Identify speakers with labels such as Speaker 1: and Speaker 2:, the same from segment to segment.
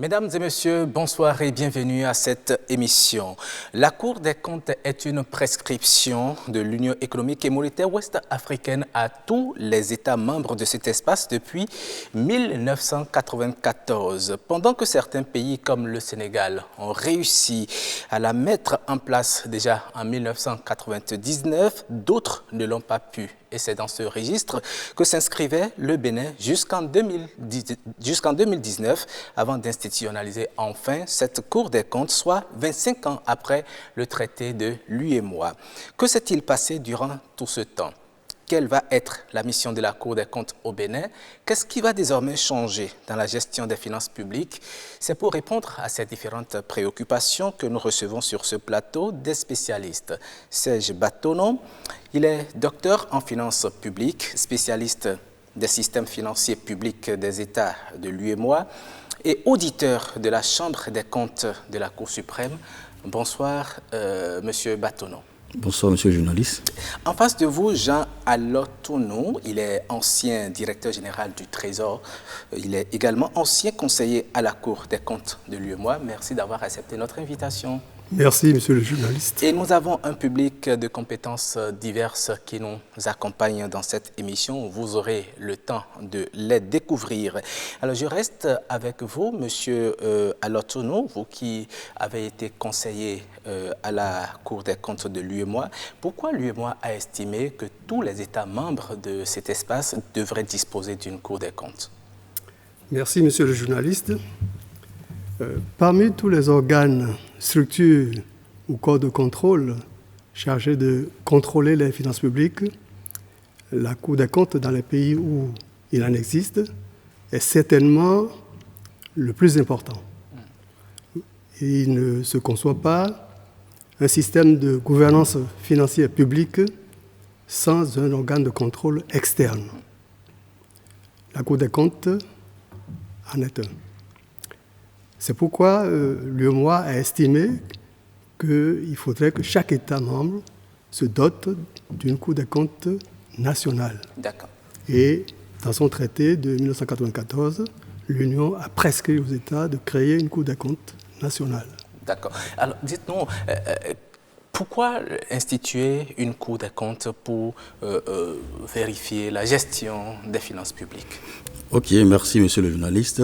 Speaker 1: Mesdames et messieurs, bonsoir et bienvenue à cette émission. La Cour des comptes est une prescription de l'Union économique et monétaire ouest-africaine à tous les États membres de cet espace depuis 1994. Pendant que certains pays comme le Sénégal ont réussi à la mettre en place déjà en 1999, d'autres ne l'ont pas pu. Et c'est dans ce registre que s'inscrivait le Bénin jusqu'en 2019 avant d'institutionnaliser enfin cette Cour des comptes, soit 25 ans après le traité de l'UEMOA. Que s'est-il passé durant tout ce temps? Quelle va être la mission de la Cour des comptes au Bénin? Qu'est-ce qui va désormais changer dans la gestion des finances publiques? C'est pour répondre à ces différentes préoccupations que nous recevons sur ce plateau des spécialistes. Serge Batono, il est docteur en finances publiques, spécialiste des systèmes financiers publics des États de l'UEMOA et auditeur de la Chambre des comptes de la Cour suprême. Bonsoir, Monsieur Batono.
Speaker 2: Bonsoir, monsieur le journaliste.
Speaker 1: En face de vous, Jean Alotounou, il est ancien directeur général du Trésor. Il est également ancien conseiller à la Cour des comptes de l'UEMOA. Merci d'avoir accepté notre invitation.
Speaker 3: Merci, monsieur le journaliste.
Speaker 1: Et nous avons un public de compétences diverses qui nous accompagne dans cette émission. Vous aurez le temps de les découvrir. Alors, je reste avec vous, monsieur Alotounou, vous qui avez été conseiller à la Cour des comptes de l'UEMOA. Pourquoi l'UEMOA a estimé que tous les États membres de cet espace devraient disposer d'une Cour des comptes?
Speaker 3: Merci, monsieur le journaliste. Parmi tous les organes, structures ou corps de contrôle chargés de contrôler les finances publiques, la Cour des comptes dans les pays où il en existe est certainement le plus important. Il ne se conçoit pas un système de gouvernance financière publique sans un organe de contrôle externe. La Cour des comptes en est un. C'est pourquoi l'UEMOA a estimé qu'il faudrait que chaque État membre se dote d'une Cour des comptes nationale.
Speaker 1: D'accord.
Speaker 3: Et dans son traité de 1994, l'Union a prescrit aux États de créer une Cour des comptes nationale.
Speaker 1: D'accord. Alors, dites-nous, pourquoi instituer une Cour des comptes pour vérifier la gestion des finances publiques?
Speaker 2: Ok, merci, monsieur le journaliste.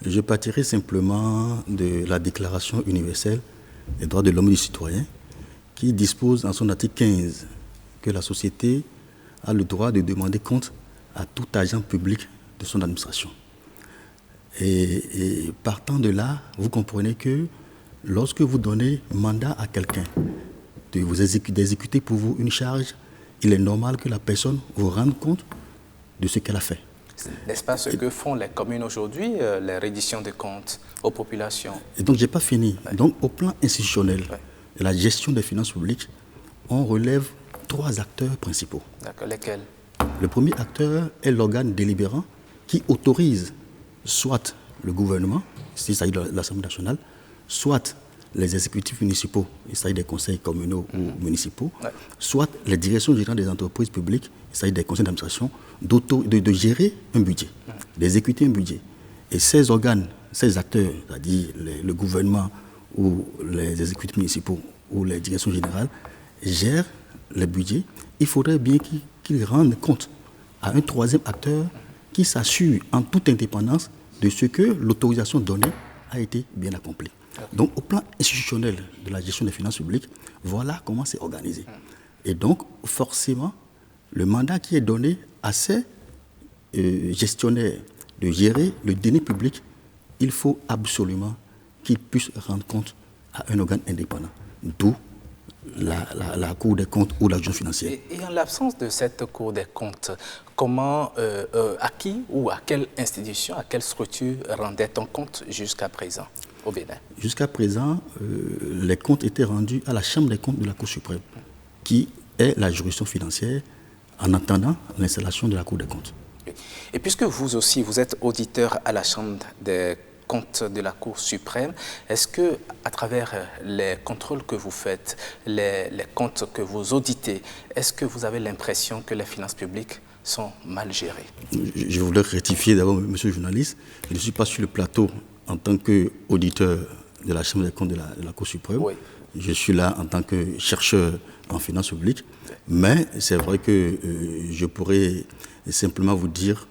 Speaker 2: Je partirai simplement de la Déclaration universelle des droits de l'homme et du citoyen qui dispose en son article 15 que la société a le droit de demander compte à tout agent public de son administration. Et partant de là, vous comprenez que lorsque vous donnez mandat à quelqu'un d'exécuter pour vous une charge, il est normal que la personne vous rende compte de ce qu'elle a fait.
Speaker 1: N'est-ce pas ce que font les communes aujourd'hui, les redditions de comptes aux populations?
Speaker 2: Et donc, je n'ai pas fini. Ouais. Donc, au plan institutionnel, de la gestion des finances publiques, on relève 3 acteurs principaux.
Speaker 1: D'accord, lesquels?
Speaker 2: Le premier acteur est l'organe délibérant qui autorise soit le gouvernement, s'il s'agit de l'Assemblée nationale, soit les exécutifs municipaux, il s'agit des conseils communaux ou municipaux, soit les directions générales des entreprises publiques, il s'agit des conseils d'administration, de gérer un budget, d'exécuter un budget. Et ces organes, ces acteurs, c'est-à-dire le gouvernement ou les exécutifs municipaux ou les directions générales, gèrent le budget. Il faudrait bien qu'ils rendent compte à un troisième acteur qui s'assure en toute indépendance de ce que l'autorisation donnée a été bien accomplie. Donc, au plan institutionnel de la gestion des finances publiques, voilà comment c'est organisé. Et donc, forcément, le mandat qui est donné à ces gestionnaires de gérer le denier public, il faut absolument qu'ils puissent rendre compte à un organe indépendant, d'où la Cour des comptes ou l'agence financière.
Speaker 1: Et en l'absence de cette Cour des comptes, comment, à qui ou à quelle institution, à quelle structure rendait-on compte jusqu'à présent au Bénin?
Speaker 2: Jusqu'à présent, les comptes étaient rendus à la Chambre des comptes de la Cour suprême, qui est la juridiction financière en attendant l'installation de la Cour des comptes.
Speaker 1: Et puisque vous aussi, vous êtes auditeur à la Chambre des comptes de la Cour suprême, est-ce que, à travers les contrôles que vous faites, les comptes que vous auditez, est-ce que vous avez l'impression que les finances publiques sont mal gérées?
Speaker 2: Je voudrais rectifier d'abord, monsieur le journaliste, je ne suis pas sur le plateau en tant qu'auditeur de la Chambre des comptes de la Cour suprême. Oui. Je suis là en tant que chercheur en finances publiques. Mais c'est vrai que je pourrais simplement vous dire,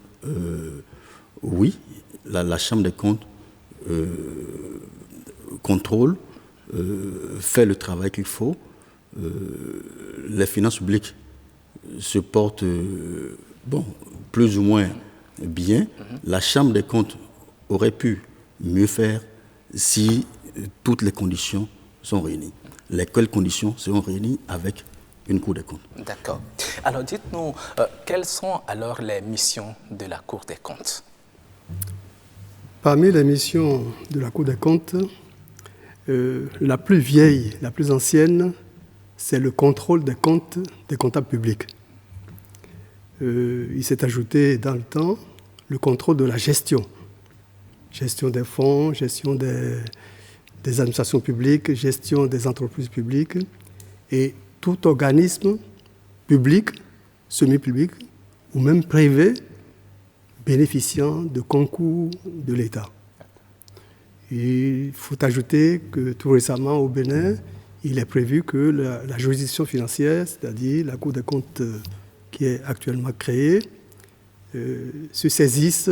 Speaker 2: oui, la Chambre des comptes contrôle, fait le travail qu'il faut. Les finances publiques se portent plus ou moins bien. La Chambre des comptes aurait pu mieux faire si toutes les conditions sont réunies. Lesquelles conditions seront réunies avec une Cour des comptes.
Speaker 1: D'accord. Alors dites-nous, quelles sont alors les missions de la Cour des comptes?
Speaker 3: Parmi les missions de la Cour des comptes, la plus vieille, la plus ancienne, c'est le contrôle des comptes des comptables publics. Il s'est ajouté dans le temps le contrôle de la gestion des fonds, gestion des administrations publiques, gestion des entreprises publiques et tout organisme public, semi-public ou même privé bénéficiant de concours de l'État. Il faut ajouter que tout récemment au Bénin, il est prévu que la juridiction financière, c'est-à-dire la Cour des comptes qui est actuellement créée, se saisisse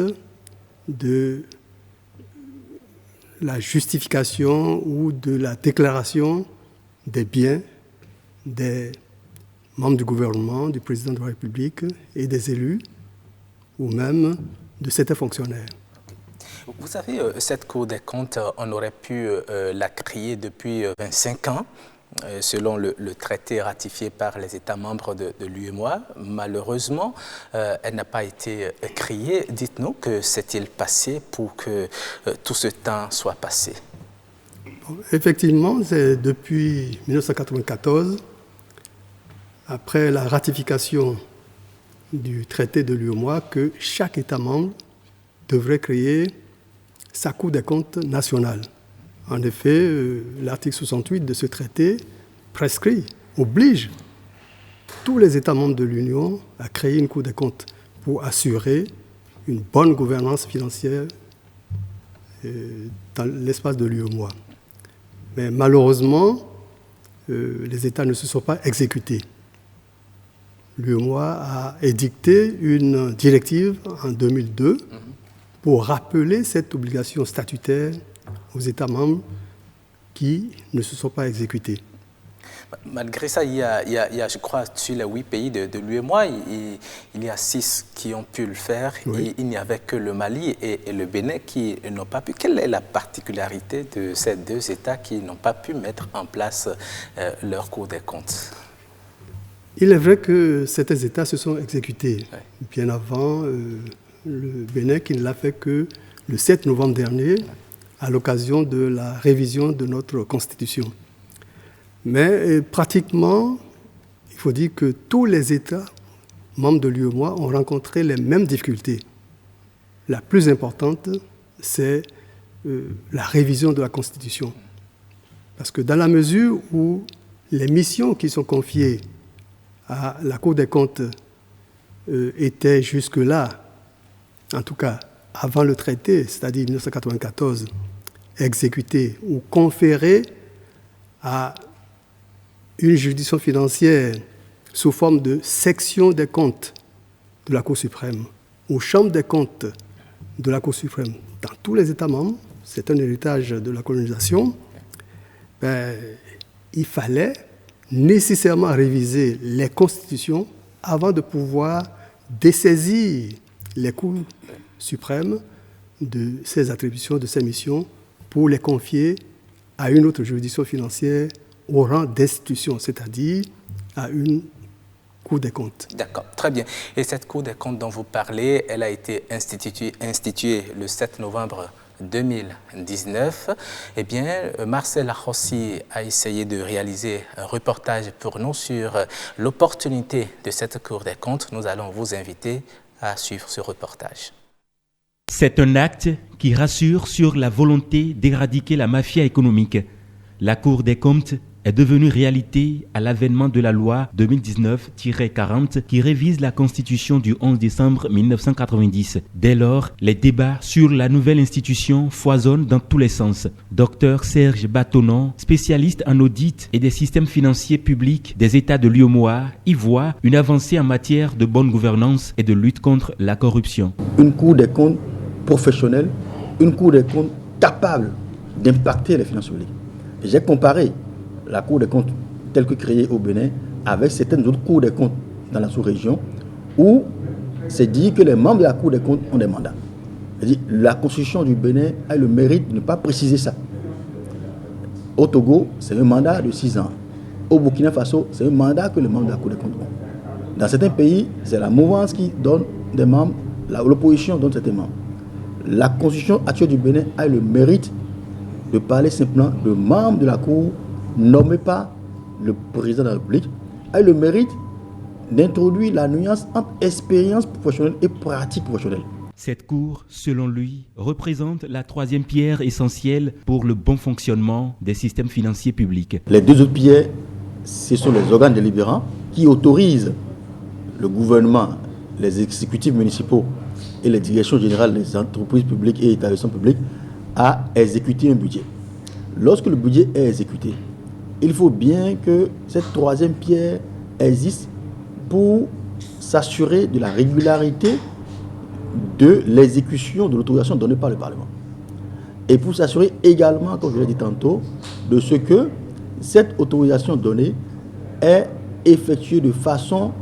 Speaker 3: de la justification ou de la déclaration des biens des membres du gouvernement, du président de la République et des élus, ou même de certains fonctionnaires.
Speaker 1: Vous savez, cette Cour des comptes, on aurait pu la créer depuis 25 ans, selon le traité ratifié par les États membres de l'UEMOA. Malheureusement, elle n'a pas été créée. Dites-nous, que s'est-il passé pour que tout ce temps soit passé?
Speaker 3: Bon, effectivement, c'est depuis 1994, après la ratification du traité de l'UEMOA, que chaque État membre devrait créer sa Cour des comptes nationale. En effet, l'article 68 de ce traité prescrit, oblige tous les États membres de l'Union à créer une Cour des comptes pour assurer une bonne gouvernance financière dans l'espace de l'UEMOA. Mais malheureusement, les États ne se sont pas exécutés. L'UEMOA a édicté une directive en 2002 pour rappeler cette obligation statutaire aux États membres qui ne se sont pas exécutés.
Speaker 1: Malgré ça, il y a, je crois, sur les 8 pays de l'UEMOA, il y a 6 qui ont pu le faire. Oui. Et il n'y avait que le Mali et le Bénin qui n'ont pas pu. Quelle est la particularité de ces 2 États qui n'ont pas pu mettre en place leur Cour des comptes?
Speaker 3: Il est vrai que certains États se sont exécutés bien avant le Bénin, qui ne l'a fait que le 7 novembre dernier, à l'occasion de la révision de notre Constitution. Mais pratiquement, il faut dire que tous les États membres de l'UEMOA ont rencontré les mêmes difficultés. La plus importante, c'est la révision de la Constitution. Parce que dans la mesure où les missions qui sont confiées à la Cour des comptes étaient jusque-là, en tout cas avant le traité, c'est-à-dire 1994, exécutées ou conférées à une juridiction financière sous forme de section des comptes de la Cour suprême, aux chambres des comptes de la Cour suprême, dans tous les États membres, c'est un héritage de la colonisation, il fallait nécessairement réviser les constitutions avant de pouvoir dessaisir les cours suprêmes de ces attributions, de ces missions, pour les confier à une autre juridiction financière au rang d'institution, c'est-à-dire à une Cour des comptes.
Speaker 1: D'accord, très bien. Et cette Cour des comptes dont vous parlez, elle a été instituée le 7 novembre 2019. Eh bien, Marcel Akhossi a essayé de réaliser un reportage pour nous sur l'opportunité de cette Cour des comptes. Nous allons vous inviter à suivre ce reportage.
Speaker 4: C'est un acte qui rassure sur la volonté d'éradiquer la mafia économique. La Cour des comptes est devenue réalité à l'avènement de la loi 2019-40 qui révise la Constitution du 11 décembre 1990. Dès lors, les débats sur la nouvelle institution foisonnent dans tous les sens. Dr Serge Batonon, spécialiste en audit et des systèmes financiers publics des États de l'UEMOA, y voit une avancée en matière de bonne gouvernance et de lutte contre la corruption.
Speaker 2: Une Cour des comptes professionnelle, une Cour des comptes capable d'impacter les finances publiques. J'ai comparé la Cour des comptes telle que créée au Bénin avec certaines autres cours des comptes dans la sous-région où c'est dit que les membres de la Cour des comptes ont des mandats. La Constitution du Bénin a le mérite de ne pas préciser ça. Au Togo, c'est un mandat de 6 ans. Au Burkina Faso, c'est un mandat que les membres de la Cour des comptes ont. Dans certains pays, c'est la mouvance qui donne des membres, l'opposition donne certains membres. La Constitution actuelle du Bénin a le mérite de parler simplement de membres de la Cour nommés par le président de la République, a le mérite d'introduire la nuance entre expérience professionnelle et pratique professionnelle.
Speaker 4: Cette cour, selon lui, représente la troisième pierre essentielle pour le bon fonctionnement des systèmes financiers publics.
Speaker 2: Les deux autres pierres, ce sont les organes délibérants qui autorisent le gouvernement, les exécutifs municipaux et les directions générales des entreprises publiques et établissements publics à exécuter un budget. Lorsque le budget est exécuté, il faut bien que cette troisième pierre existe pour s'assurer de la régularité de l'exécution de l'autorisation donnée par le Parlement. Et pour s'assurer également, comme je l'ai dit tantôt, de ce que cette autorisation donnée est effectuée de façon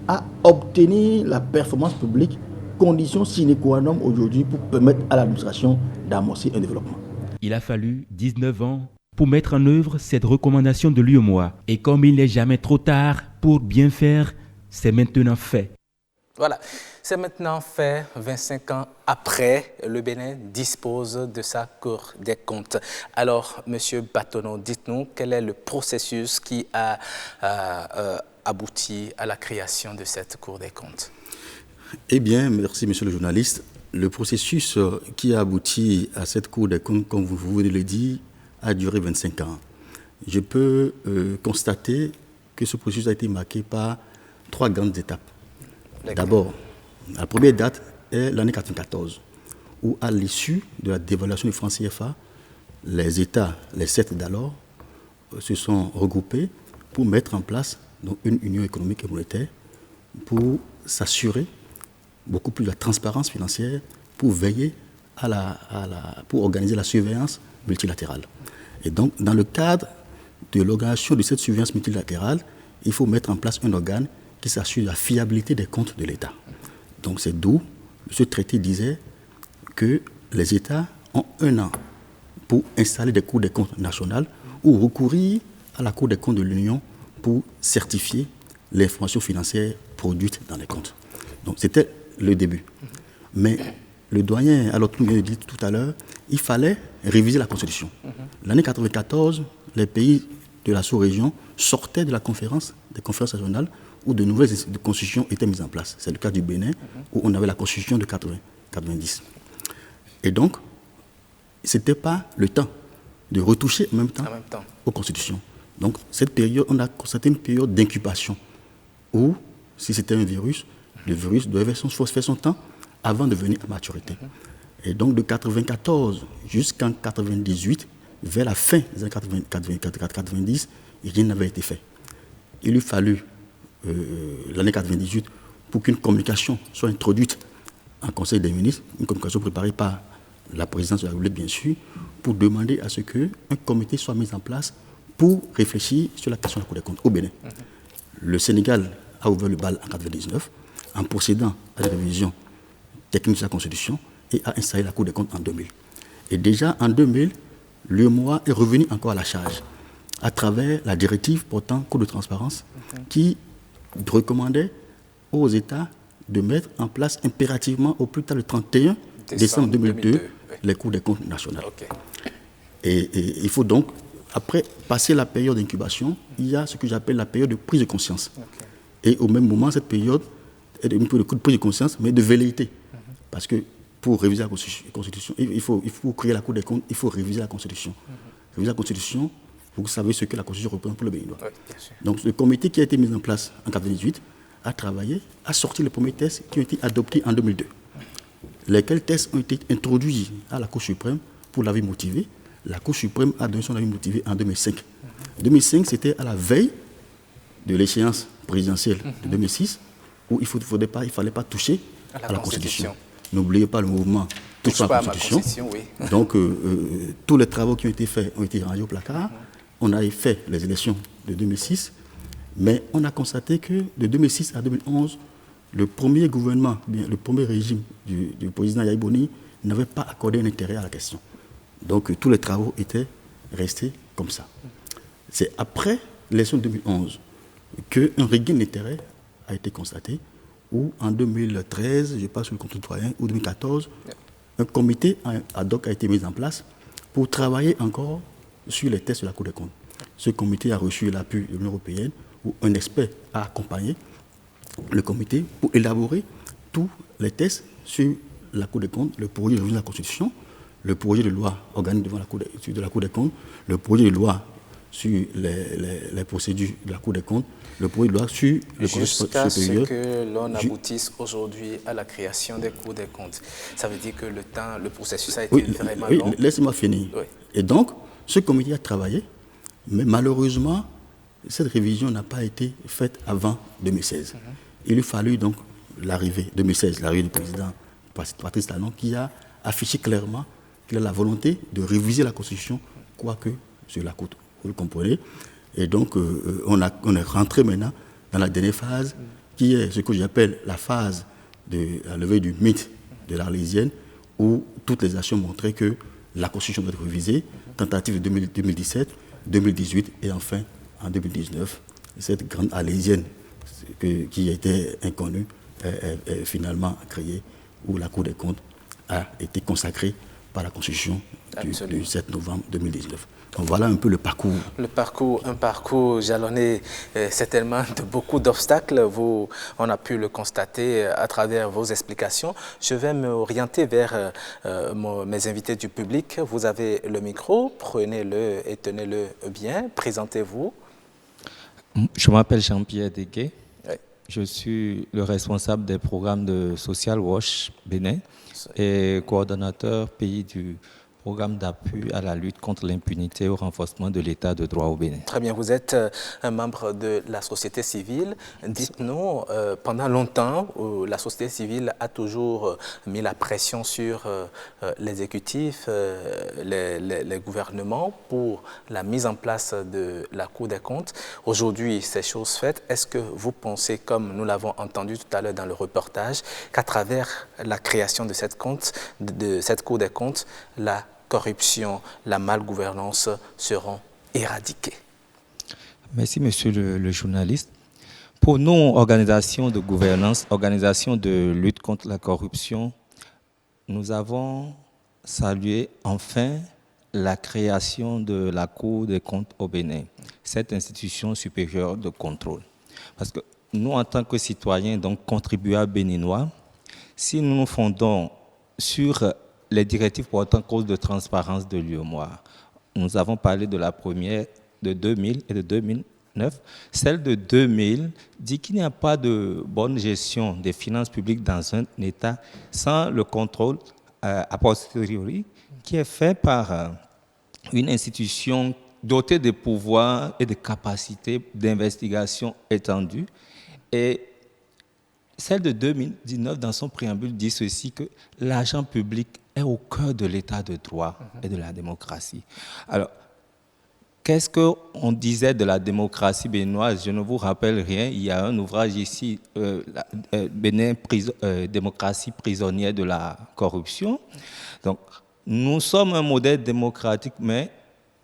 Speaker 2: à obtenir la performance publique, condition sine qua non aujourd'hui pour permettre à l'administration d'amorcer un développement.
Speaker 4: Il a fallu 19 ans pour mettre en œuvre cette recommandation de l'UEMOA. Et comme il n'est jamais trop tard pour bien faire, c'est maintenant fait.
Speaker 1: Voilà, c'est maintenant fait, 25 ans après, le Bénin dispose de sa Cour des comptes. Alors, M. Batonon, dites-nous quel est le processus qui a abouti à la création de cette Cour des comptes?
Speaker 2: Eh bien, merci monsieur le journaliste. Le processus qui a abouti à cette Cour des comptes, comme vous venez de le dire, a duré 25 ans. Je peux constater que ce processus a été marqué par 3 grandes étapes. D'abord, la première date est l'année 1994, où à l'issue de la dévaluation du franc CFA, les États, les 7 d'alors, se sont regroupés pour mettre en place donc, une union économique et monétaire pour s'assurer beaucoup plus de la transparence financière, pour veiller pour organiser la surveillance multilatérale. Et donc, dans le cadre de l'organisation de cette surveillance multilatérale, il faut mettre en place un organe qui s'assure de la fiabilité des comptes de l'État. Donc c'est d'où ce traité disait que les États ont 1 an pour installer des cours des comptes nationales ou recourir à la Cour des comptes de l'Union pour certifier les informations financières produites dans les comptes. Donc c'était le début. Mais le doyen, alors tout le monde dit tout à l'heure, il fallait réviser la Constitution. L'année 1994, les pays de la sous-région sortaient de la conférence, des conférences régionales, où de nouvelles constitutions étaient mises en place. C'est le cas du Bénin, où on avait la constitution de 90. Et donc, ce n'était pas le temps de retoucher en même temps aux constitutions. Donc, cette période, on a constaté une période d'incubation, où, si c'était un virus, le virus devait faire son temps avant de venir à maturité. Et donc, de 1994 jusqu'en 1998, vers la fin des années 90, rien n'avait été fait. Il lui fallu l'année 98 pour qu'une communication soit introduite en Conseil des ministres, une communication préparée par la présidence de la République, bien sûr, pour demander à ce qu'un comité soit mis en place pour réfléchir sur la question de la Cour des comptes au Bénin. Le Sénégal a ouvert le bal en 1999 en procédant à la révision technique de la Constitution et a installé la Cour des comptes en 2000. Et déjà en 2000, l'UEMOA est revenu encore à la charge à travers la directive portant Cour de transparence qui recommandait aux États de mettre en place impérativement au plus tard le 31 décembre 2002 les cours des comptes nationaux. Et il faut donc, après passer la période d'incubation, il y a ce que j'appelle la période de prise de conscience. Et au même moment, cette période est une période de prise de conscience, mais de velléité. Parce que pour réviser la Constitution, il faut créer la Cour des comptes, il faut réviser la Constitution. Réviser la Constitution Vous savez ce que la Constitution représente pour le Béninois.
Speaker 1: Oui, bien sûr.
Speaker 2: Donc le comité qui a été mis en place en 1998 a travaillé, a sorti les premiers tests qui ont été adoptés en 2002. Lesquels tests ont été introduits à la Cour suprême pour l'avis motivé. La Cour suprême a donné son avis motivé en 2005. 2005, c'était à la veille de l'échéance présidentielle de 2006, où il ne fallait pas toucher à la Constitution. N'oubliez pas le mouvement Touche pas à la Constitution. Oui. Donc, tous les travaux qui ont été faits ont été rangés au placard. On a fait les élections de 2006, mais on a constaté que de 2006 à 2011, le premier gouvernement, le premier régime du président Yahya Boni n'avait pas accordé un intérêt à la question. Donc, tous les travaux étaient restés comme ça. C'est après l'élection de 2011 qu'un regain d'intérêt a été constaté, où en 2013, je passe sur le contrôle citoyen, ou 2014, un comité ad hoc a été mis en place pour travailler encore sur les tests de la Cour des comptes. Ce comité a reçu l'appui de l'Union européenne, où un expert a accompagné le comité pour élaborer tous les tests sur la Cour des comptes, le projet de révision de la Constitution, le projet de loi organique devant la Cour des comptes, le projet de loi sur les procédures de la Cour des comptes, le projet de loi sur le collège supérieur.
Speaker 1: Jusqu'à ce que l'on aboutisse aujourd'hui à la création des cours des comptes. Ça veut dire que le processus a été vraiment long.
Speaker 2: Laissez-moi finir. Oui. Et donc, ce comité a travaillé, mais malheureusement, cette révision n'a pas été faite avant 2016. Il lui fallut donc l'arrivée du président Patrice Talon, qui a affiché clairement qu'il a la volonté de réviser la Constitution, quoique sur la côte. Vous le comprenez. Et donc, on est rentré maintenant dans la dernière phase, qui est ce que j'appelle la phase de la levée du mythe de l'Arlésienne, où toutes les actions montraient que la Constitution doit être révisée, tentative de 2017, 2018 et enfin en 2019. Cette grande Arlésienne qui était inconnue est finalement créée, où la Cour des comptes a été consacrée par la Constitution du 7 novembre 2019. Donc voilà un peu le parcours.
Speaker 1: Un parcours jalonné certainement de beaucoup d'obstacles. On a pu le constater à travers vos explications. Je vais m'orienter vers mes invités du public. Vous avez le micro, prenez-le et tenez-le bien. Présentez-vous.
Speaker 5: Je m'appelle Jean-Pierre Deguet.
Speaker 1: Oui.
Speaker 5: Je suis le responsable des programmes de Social Watch Bénin et coordonnateur pays du programme d'appui à la lutte contre l'impunité et au renforcement de l'état de droit au Bénin.
Speaker 1: Très bien, vous êtes un membre de la société civile. Dites-nous, pendant longtemps, la société civile a toujours mis la pression sur l'exécutif, les gouvernements pour la mise en place de la Cour des comptes. Aujourd'hui, c'est chose faite. Est-ce que vous pensez, comme nous l'avons entendu tout à l'heure dans le reportage, qu'à travers la création de cette Cour des comptes, la corruption, la malgouvernance seront éradiquées?
Speaker 5: Merci, monsieur le journaliste. Pour nous, organisations de gouvernance, organisations de lutte contre la corruption, nous avons salué enfin la création de la Cour des comptes au Bénin, cette institution supérieure de contrôle. Parce que nous, en tant que citoyens, donc contribuables béninois, si nous nous fondons sur les directives portant cause de transparence de l'UEMOA. Nous avons parlé de la première de 2000 et de 2009. Celle de 2000 dit qu'il n'y a pas de bonne gestion des finances publiques dans un État sans le contrôle a posteriori qui est fait par une institution dotée de pouvoirs et de capacités d'investigation étendues. Et celle de 2019, dans son préambule, dit ceci, que l'argent public est au cœur de l'état de droit et de la démocratie. Alors, qu'est-ce qu'on disait de la démocratie béninoise? Je ne vous rappelle rien. Il y a un ouvrage ici, Bénin, démocratie prisonnière de la corruption. Donc, nous sommes un modèle démocratique, mais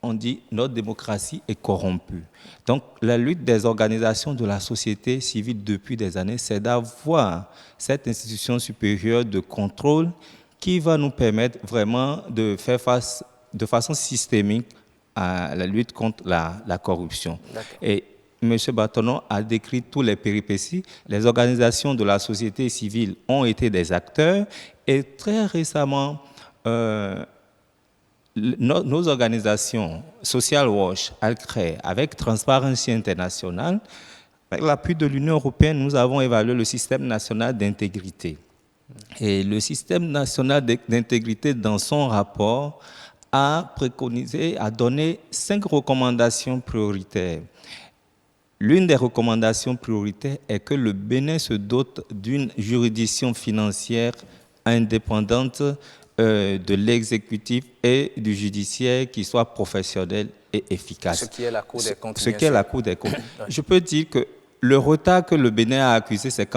Speaker 5: on dit notre démocratie est corrompue. Donc, la lutte des organisations de la société civile depuis des années, c'est d'avoir cette institution supérieure de contrôle qui va nous permettre vraiment de faire face de façon systémique à la lutte contre la corruption. Et M. Batonon a décrit tous les péripéties. Les organisations de la société civile ont été des acteurs et très récemment, nos organisations, Social Watch, Alcré, avec Transparency International, avec l'appui de l'Union européenne, nous avons évalué le système national d'intégrité. Et le système national d'intégrité, dans son rapport, a préconisé, a donné 5 recommandations prioritaires. L'une des recommandations prioritaires est que le Bénin se dote d'une juridiction financière indépendante de l'exécutif et du judiciaire qui soit professionnelle et efficace.
Speaker 1: Ce qui est la Cour des comptes.
Speaker 5: Ce qui est la Cour des comptes. Je peux dire que le retard que le Bénin a accusé, c'est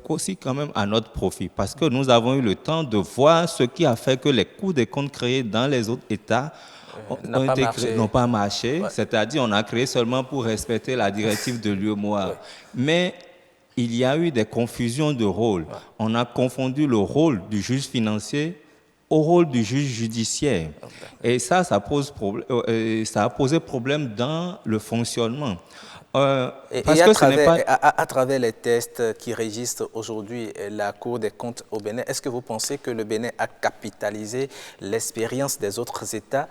Speaker 5: aussi quand même à notre profit, parce que nous avons eu le temps de voir ce qui a fait que les cours des comptes créés dans les autres États n'ont pas marché. Ouais. C'est-à-dire on a créé seulement pour respecter la directive de l'UEMOA. Ouais. Mais il y a eu des confusions de rôles. Ouais. On a confondu le rôle du juge financier au rôle du juge judiciaire. Okay. Et ça a posé problème dans le fonctionnement.
Speaker 1: À travers les tests qui régissent aujourd'hui la Cour des comptes au Bénin, est-ce que vous pensez que le Bénin a capitalisé l'expérience des autres États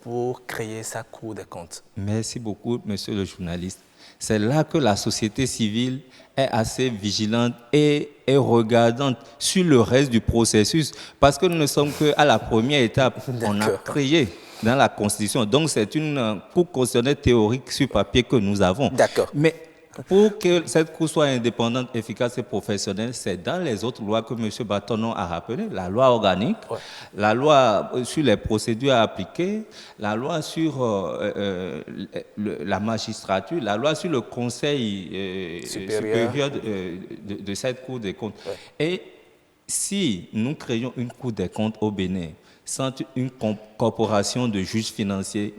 Speaker 1: pour créer sa Cour des comptes?
Speaker 5: Merci beaucoup, monsieur le journaliste. C'est là que la société civile est assez vigilante et regardante sur le reste du processus, parce que nous ne sommes qu'à la première étape. On a créé dans la Constitution. Donc, c'est une cour constitutionnelle théorique sur papier que nous avons.
Speaker 1: D'accord.
Speaker 5: Mais pour que cette cour soit indépendante, efficace et professionnelle, c'est dans les autres lois que M. Batonon a rappelé, la loi organique, ouais. La loi sur les procédures à appliquer, la loi sur la magistrature, la loi sur le conseil supérieur de cette Cour des comptes. Ouais. Et si nous créons une Cour des comptes au Bénin, sans une corporation de juges financiers,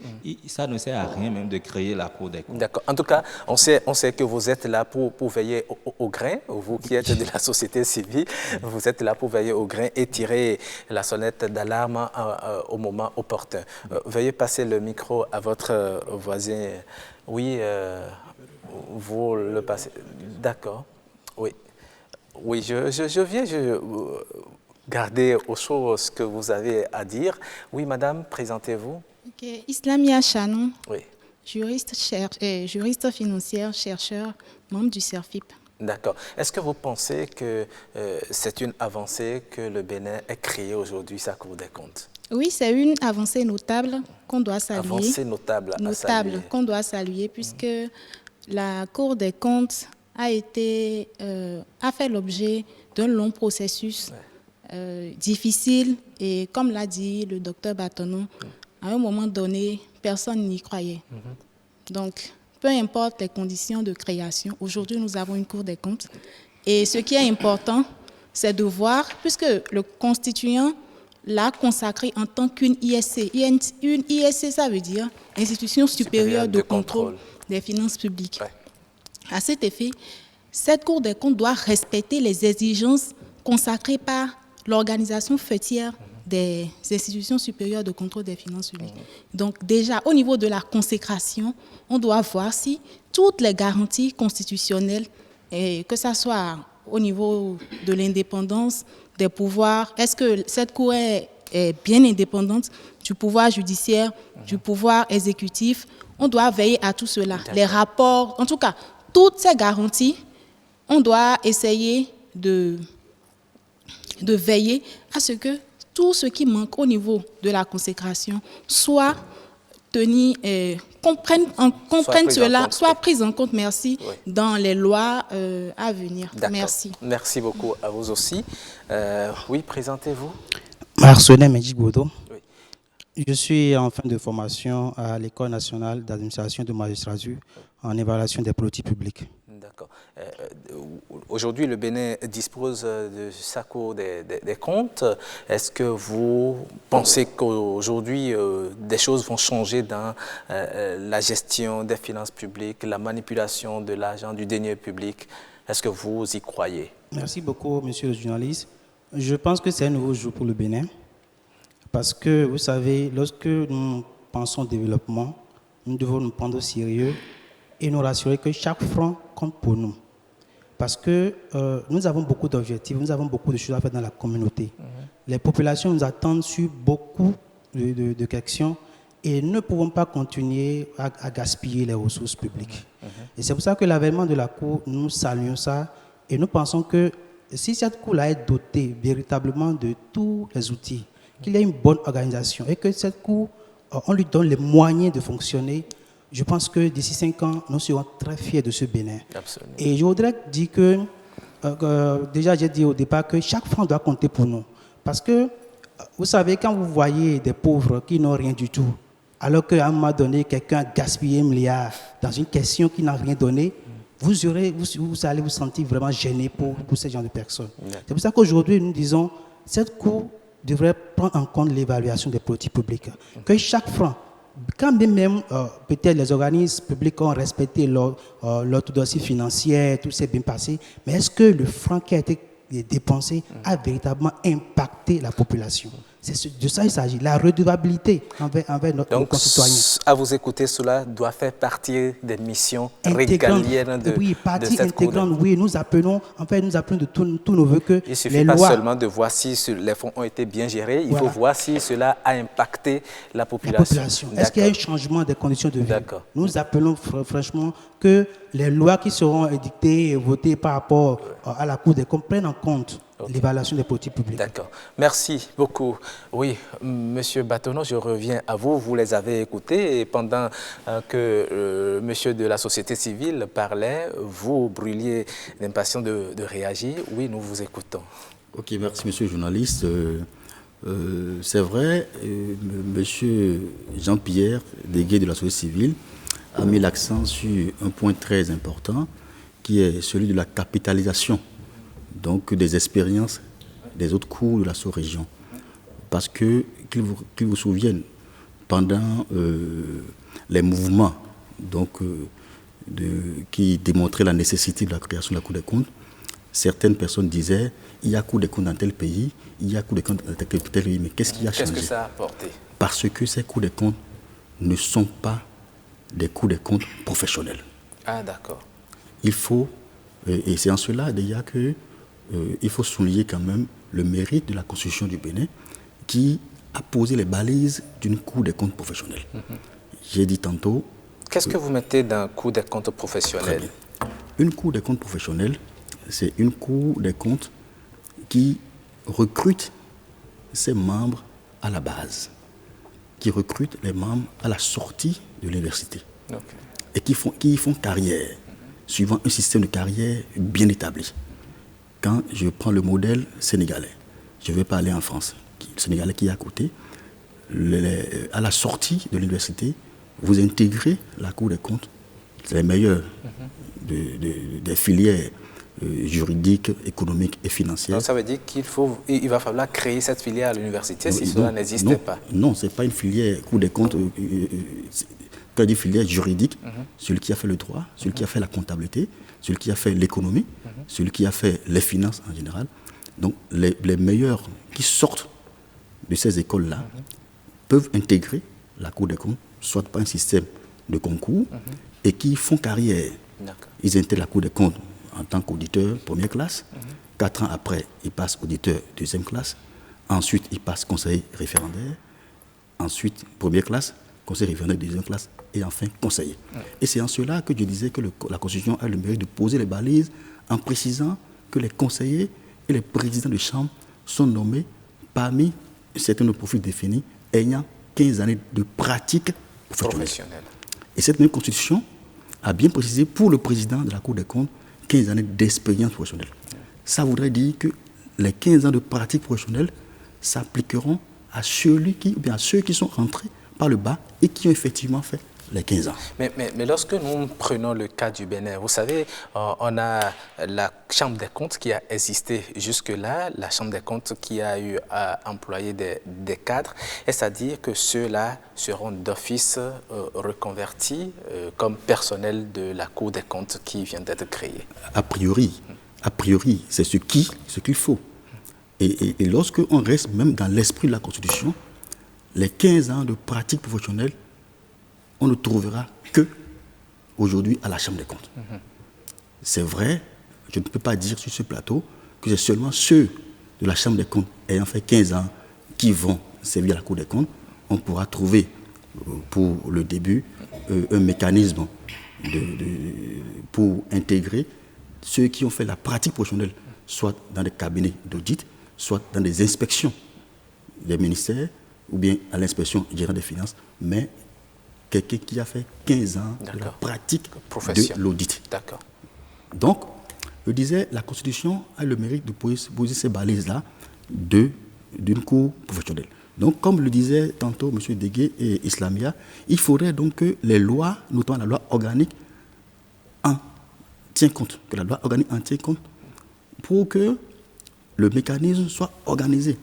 Speaker 5: ça ne sert à rien même de créer la Cour des comptes.
Speaker 1: D'accord. En tout cas, on sait que vous êtes là pour veiller au grain, vous qui êtes de la société civile, vous êtes là pour veiller au grain et tirer la sonnette d'alarme au moment opportun. Veuillez passer le micro à votre voisin. Oui, vous le passez. D'accord. Oui. Oui, je viens... Gardez au chaud ce que vous avez à dire. Oui, madame, présentez-vous.
Speaker 6: Okay. Islamia Chanou,
Speaker 1: oui.
Speaker 6: Juriste financière, chercheur, membre du CERFIP.
Speaker 1: D'accord. Est-ce que vous pensez que c'est une avancée que le Bénin ait créé aujourd'hui sa Cour des comptes?
Speaker 6: Oui, c'est une avancée notable qu'on doit saluer.
Speaker 1: Avancée notable
Speaker 6: qu'on doit saluer, puisque la Cour des comptes a fait l'objet d'un long processus. Ouais. Difficile, et comme l'a dit le docteur Batonon, à un moment donné, personne n'y croyait. Donc, peu importe les conditions de création, aujourd'hui nous avons une Cour des comptes. Et ce qui est important, c'est de voir, puisque le constituant l'a consacré en tant qu'une ISC. Une ISC, ça veut dire Institution supérieure de contrôle des finances publiques. Ouais. À cet effet, cette Cour des comptes doit respecter les exigences consacrées par l'organisation fêtière des institutions supérieures de contrôle des finances publiques. Donc déjà, au niveau de la consécration, on doit voir si toutes les garanties constitutionnelles, que ce soit au niveau de l'indépendance des pouvoirs, est-ce que cette Cour est bien indépendante du pouvoir judiciaire, du pouvoir exécutif, on doit veiller à tout cela. Les rapports, en tout cas, toutes ces garanties, on doit essayer de veiller à ce que tout ce qui manque au niveau de la consécration soit tenu, soit pris en compte, merci, oui. Dans les lois à venir. Merci.
Speaker 1: Merci beaucoup à vous aussi. Oui, présentez-vous.
Speaker 7: Marcelet Mendigodo.
Speaker 1: Oui.
Speaker 7: Je suis en fin de formation à l'École nationale d'administration de magistrature en évaluation des politiques publiques.
Speaker 1: D'accord. Aujourd'hui, le Bénin dispose de sa Cour des comptes. Est-ce que vous pensez qu'aujourd'hui, des choses vont changer dans la gestion des finances publiques, la manipulation de l'argent du denier public? Est-ce que vous y croyez?
Speaker 7: Merci beaucoup, monsieur le journaliste. Je pense que c'est un nouveau jour pour le Bénin. Parce que, vous savez, lorsque nous pensons au développement, nous devons nous prendre au sérieux et nous rassurer que chaque franc compte pour nous. Parce que nous avons beaucoup d'objectifs, nous avons beaucoup de choses à faire dans la communauté. Les populations nous attendent sur beaucoup de questions et ne pouvons pas continuer à gaspiller les ressources publiques. Et c'est pour ça que l'avènement de la Cour, nous saluons ça et nous pensons que si cette Cour-là est dotée véritablement de tous les outils, qu'il y ait une bonne organisation et que cette Cour, on lui donne les moyens de fonctionner, je pense que d'ici 5 ans, nous serons très fiers de ce Bénin.
Speaker 1: Absolument.
Speaker 7: Et je voudrais dire que, déjà j'ai dit au départ que chaque franc doit compter pour nous. Parce que, vous savez, quand vous voyez des pauvres qui n'ont rien du tout, alors qu'à un moment donné, quelqu'un a gaspillé 1 milliard dans une question qui n'a rien donné, vous allez vous sentir vraiment gêné pour ces gens de personnes. C'est pour ça qu'aujourd'hui, nous disons, cette Cour devrait prendre en compte l'évaluation des politiques publiques. Que chaque franc, quand même peut-être les organismes publics ont respecté l'orthodoxie financière, tout s'est bien passé, mais est-ce que le franc qui a été dépensé a véritablement impacté la population? C'est de ça qu'il s'agit, la redevabilité envers nos concitoyens.
Speaker 1: À vous écouter, cela doit faire partie des missions régaliennes de cette Cour.
Speaker 7: Oui, nous appelons de tous nos voeux que
Speaker 1: il ne suffit pas seulement de voir si les fonds ont été bien gérés, il faut voir si cela a impacté la population.
Speaker 7: Est-ce qu'il y a un changement des conditions de vie? Nous appelons franchement que les lois qui seront édictées et votées par rapport à la Cour des comptes prennent en compte l'évaluation des politiques publiques.
Speaker 1: D'accord. Merci beaucoup. Oui, Monsieur Batono, je reviens à vous. Vous les avez écoutés et pendant que Monsieur de la société civile parlait, vous brûliez l'impatience de réagir. Oui, nous vous écoutons.
Speaker 2: Ok, merci Monsieur le journaliste. C'est vrai, Monsieur Jean-Pierre, délégué de la société civile, a mis l'accent sur un point très important qui est celui de la capitalisation donc des expériences des autres cours de la sous-région. Parce que, qu'ils vous souviennent, pendant les mouvements donc, qui démontraient la nécessité de la création de la Cour des comptes, certaines personnes disaient il y a Cour des comptes dans tel pays, il y a Cour des comptes dans tel pays, mais qu'est-ce qui a changé?
Speaker 1: Qu'est-ce que ça a apporté?
Speaker 2: Parce que ces Cours des comptes ne sont pas des Cours des comptes professionnels.
Speaker 1: Ah, d'accord.
Speaker 2: Il faut, et c'est en cela déjà que il faut souligner quand même le mérite de la Constitution du Bénin qui a posé les balises d'une Cour des comptes professionnelle. J'ai dit tantôt...
Speaker 1: Qu'est-ce que vous mettez dans Cour des comptes professionnelle?
Speaker 2: Une Cour des comptes professionnelle, c'est une Cour des comptes qui recrute ses membres à la base, qui recrute les membres à la sortie de l'université et qui font carrière, suivant un système de carrière bien établi. Quand je prends le modèle sénégalais, je vais parler en France, le Sénégalais qui est à côté, à la sortie de l'université, vous intégrez la Cour des comptes, c'est les meilleurs des filières juridiques, économiques et financières.
Speaker 1: Donc ça veut dire qu'il va falloir créer cette filière à l'université si cela n'existait pas.
Speaker 2: Non, ce n'est pas une filière Cour des comptes, quand je dis filière juridique, celui qui a fait le droit, celui qui a fait la comptabilité, celui qui a fait l'économie, celui qui a fait les finances en général. Donc les meilleurs qui sortent de ces écoles-là peuvent intégrer la Cour des comptes, soit par un système de concours, et qui font carrière. Ils intègrent la Cour des comptes en tant qu'auditeur première classe. 4 ans après, ils passent auditeur deuxième classe. Ensuite, ils passent conseiller référendaire. Ensuite, première classe, conseiller référendaire deuxième classe. Et enfin, conseiller. Et c'est en cela que je disais que la Constitution a le mérite de poser les balises en précisant que les conseillers et les présidents de chambre sont nommés parmi certains profils définis ayant 15 années de pratique professionnelle. Et cette même Constitution a bien précisé pour le président de la Cour des comptes 15 années d'expérience professionnelle. Ça voudrait dire que les 15 ans de pratique professionnelle s'appliqueront à ceux qui sont rentrés par le bas et qui ont effectivement fait les 15 ans.
Speaker 1: Mais lorsque nous prenons le cas du Bénin, vous savez, on a la Chambre des comptes qui a existé jusque-là, la Chambre des comptes qui a eu à employer des cadres, est-ce à dire que ceux-là seront d'office reconvertis comme personnel de la Cour des comptes qui vient d'être créée?
Speaker 2: A priori, c'est ce qu'il faut. Et lorsque on reste même dans l'esprit de la Constitution, les 15 ans de pratique professionnelle, on ne trouvera que aujourd'hui à la Chambre des comptes. C'est vrai, je ne peux pas dire sur ce plateau que c'est seulement ceux de la Chambre des comptes ayant fait 15 ans qui vont servir à la Cour des comptes. on pourra trouver pour le début un mécanisme pour intégrer ceux qui ont fait la pratique professionnelle, soit dans des cabinets d'audit, soit dans des inspections des ministères, ou bien à l'inspection générale des finances, mais quelqu'un qui a fait 15 ans de la pratique de l'audit.
Speaker 1: D'accord.
Speaker 2: Donc, je disais, la Constitution a le mérite de poser ces balises-là d'une cour professionnelle. Donc, comme le disait tantôt M. Degué et Islamia, il faudrait donc que les lois, notamment la loi organique, en tiennent compte, que la loi organique en tienne compte pour que le mécanisme soit organisé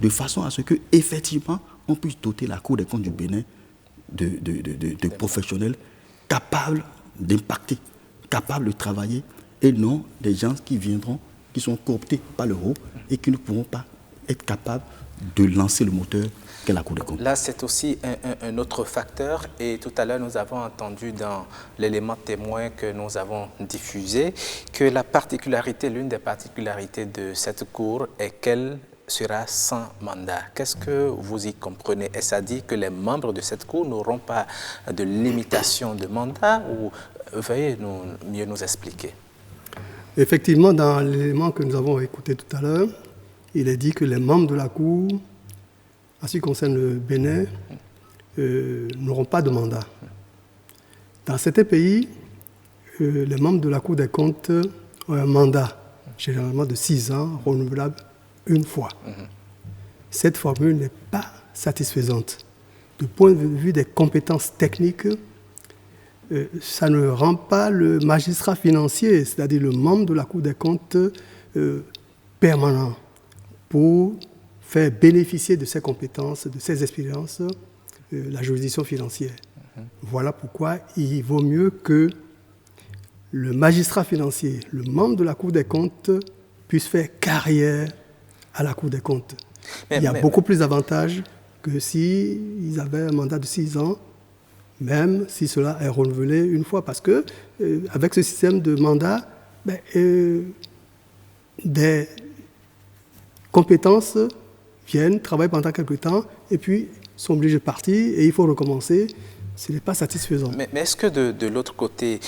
Speaker 2: de façon à ce que, effectivement, on puisse doter la Cour des comptes du Bénin de professionnels capables d'impacter, capables de travailler, et non des gens qui viendront, qui sont cooptés par le haut et qui ne pourront pas être capables de lancer le moteur qu'est la Cour des comptes.
Speaker 1: Là, c'est aussi un autre facteur, et tout à l'heure, nous avons entendu dans l'élément témoin que nous avons diffusé que l'une des particularités de cette Cour est qu'elle sera sans mandat. Qu'est-ce que vous y comprenez? Est-ce à dire que les membres de cette Cour n'auront pas de limitation de mandat, ou veuillez mieux nous expliquer?
Speaker 3: Effectivement, dans l'élément que nous avons écouté tout à l'heure, il est dit que les membres de la Cour, en ce qui concerne le Bénin, n'auront pas de mandat. Dans certains pays, les membres de la Cour des comptes ont un mandat, généralement de 6 ans, renouvelable une fois. Cette formule n'est pas satisfaisante. Du point de vue des compétences techniques, ça ne rend pas le magistrat financier, c'est-à-dire le membre de la Cour des comptes, permanent pour faire bénéficier de ses compétences, de ses expériences, la juridiction financière. Voilà pourquoi il vaut mieux que le magistrat financier, le membre de la Cour des comptes, puisse faire carrière à la Cour des comptes. Il y a beaucoup plus d'avantages que s'ils avaient un mandat de 6 ans, même si cela est renouvelé une fois, parce que avec ce système de mandat, des compétences viennent, travaillent pendant quelques temps, et puis sont obligés de partir, et il faut recommencer. Ce n'est pas satisfaisant.
Speaker 1: Mais est-ce que de l'autre côté,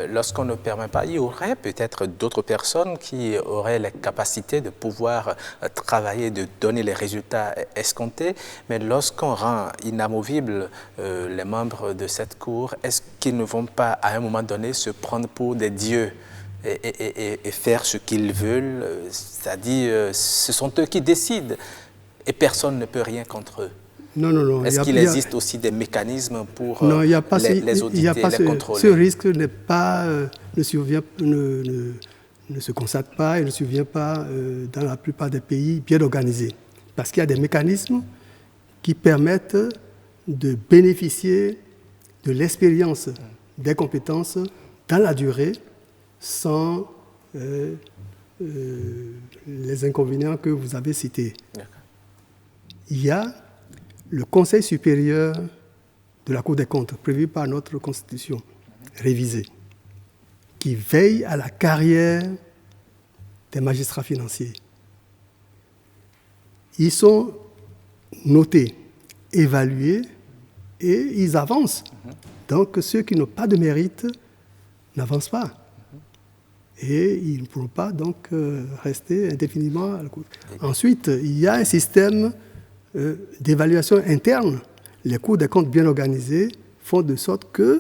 Speaker 1: lorsqu'on ne permet pas, il y aurait peut-être d'autres personnes qui auraient la capacité de pouvoir travailler, de donner les résultats escomptés, mais lorsqu'on rend inamovibles les membres de cette Cour, est-ce qu'ils ne vont pas, à un moment donné, se prendre pour des dieux et faire ce qu'ils veulent? C'est-à-dire, ce sont eux qui décident et personne ne peut rien contre eux.
Speaker 3: Non.
Speaker 1: Est-ce qu'il existe aussi des mécanismes pour les auditer, les contrôler?
Speaker 3: Ce risque n'est pas, ne se constate pas et ne survient pas dans la plupart des pays bien organisés. Parce qu'il y a des mécanismes qui permettent de bénéficier de l'expérience, des compétences dans la durée sans les inconvénients que vous avez cités. Il y a le Conseil supérieur de la Cour des comptes, prévu par notre Constitution, révisée, qui veille à la carrière des magistrats financiers. Ils sont notés, évalués, et ils avancent. Donc ceux qui n'ont pas de mérite n'avancent pas. Et ils ne pourront pas donc rester indéfiniment à la Cour. Ensuite, il y a un système d'évaluation interne. Les cours des comptes bien organisés font de sorte que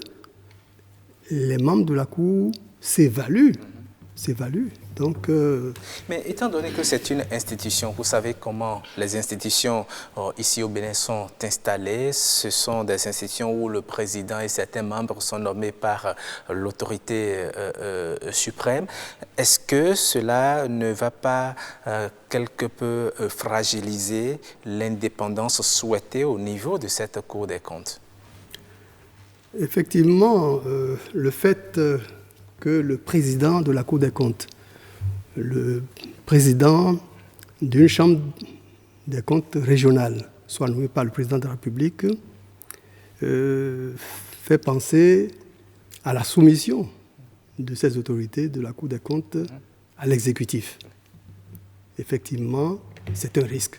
Speaker 3: les membres de la Cour s'évaluent. Donc,
Speaker 1: Mais étant donné que c'est une institution, vous savez comment les institutions ici au Bénin sont installées. Ce sont des institutions où le président et certains membres sont nommés par l'autorité suprême. Est-ce que cela ne va pas quelque peu fragiliser l'indépendance souhaitée au niveau de cette Cour des comptes?
Speaker 3: Effectivement, le fait que le président de la Cour des comptes, le président d'une chambre des comptes régionale, soit nommé par le président de la République, fait penser à la soumission de ces autorités de la Cour des comptes à l'exécutif. Effectivement, c'est un risque.